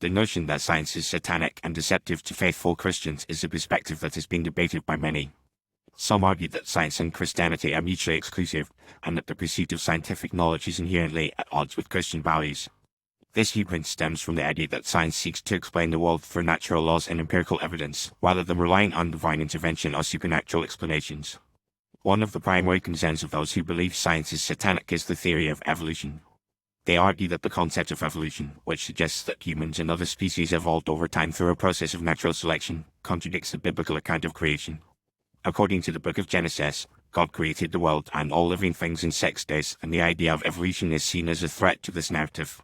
The notion that science is satanic and deceptive to faithful Christians is a perspective that is being debated by many. Some argue that science and Christianity are mutually exclusive, and that the pursuit of scientific knowledge is inherently at odds with Christian values. This viewpoint stems from the idea that science seeks to explain the world through natural laws and empirical evidence, rather than relying on divine intervention or supernatural explanations. One of the primary concerns of those who believe science is satanic is the theory of evolution. They argue that the concept of evolution, which suggests that humans and other species evolved over time through a process of natural selection, contradicts the biblical account of creation. According to the book of Genesis, God created the world and all living things in 6 days, and the idea of evolution is seen as a threat to this narrative.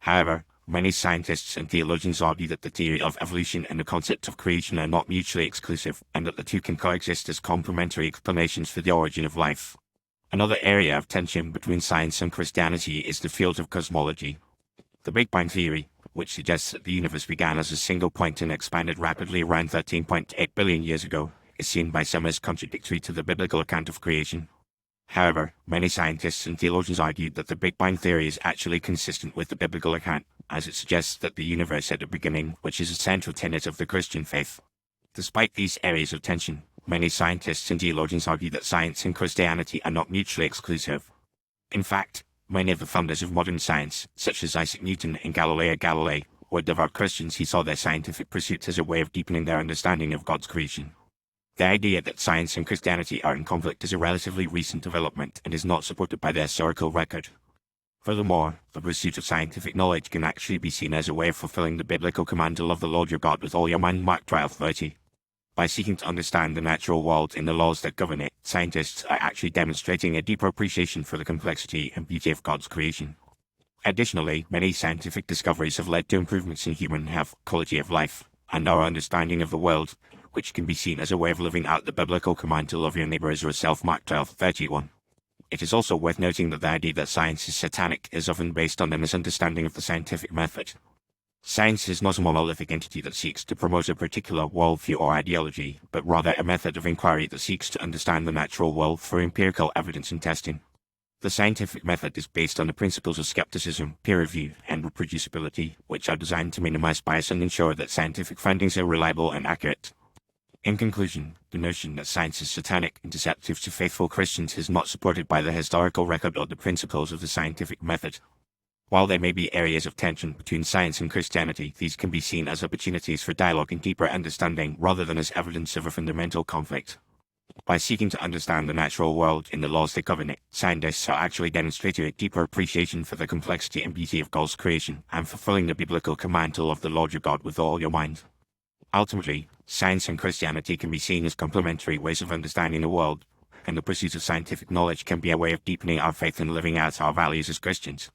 However, many scientists and theologians argue that the theory of evolution and the concept of creation are not mutually exclusive, and that the two can coexist as complementary explanations for the origin of life. Another area of tension between science and Christianity is the field of cosmology. The Big Bang theory, which suggests that the universe began as a single point and expanded rapidly around 13.8 billion years ago, is seen by some as contradictory to the biblical account of creation. However, many scientists and theologians argue that the Big Bang theory is actually consistent with the biblical account, as it suggests that the universe had a beginning, which is a central tenet of the Christian faith. Despite these areas of tension, many scientists and theologians argue that science and Christianity are not mutually exclusive. In fact, many of the founders of modern science, such as Isaac Newton and Galileo Galilei, were devout Christians who saw their scientific pursuits as a way of deepening their understanding of God's creation. The idea that science and Christianity are in conflict is a relatively recent development and is not supported by the historical record. Furthermore, the pursuit of scientific knowledge can actually be seen as a way of fulfilling the biblical command to love the Lord your God with all your mind, Mark 12:30. By seeking to understand the natural world and the laws that govern it, scientists are actually demonstrating a deeper appreciation for the complexity and beauty of God's creation. Additionally, many scientific discoveries have led to improvements in human health, quality of life, and our understanding of the world, which can be seen as a way of living out the biblical command to love your neighbor as yourself, Mark 12:31. It is also worth noting that the idea that science is satanic is often based on a misunderstanding of the scientific method. Science is not a monolithic entity that seeks to promote a particular worldview or ideology, but rather a method of inquiry that seeks to understand the natural world through empirical evidence and testing. The scientific method is based on the principles of skepticism, peer review, and reproducibility, which are designed to minimize bias and ensure that scientific findings are reliable and accurate. In conclusion, the notion that science is satanic and deceptive to faithful Christians is not supported by the historical record or the principles of the scientific method. While there may be areas of tension between science and Christianity, these can be seen as opportunities for dialogue and deeper understanding rather than as evidence of a fundamental conflict. By seeking to understand the natural world and the laws that govern it, scientists are actually demonstrating a deeper appreciation for the complexity and beauty of God's creation and fulfilling the biblical command to love the Lord your God with all your mind. Ultimately, science and Christianity can be seen as complementary ways of understanding the world, and the pursuit of scientific knowledge can be a way of deepening our faith and living out our values as Christians.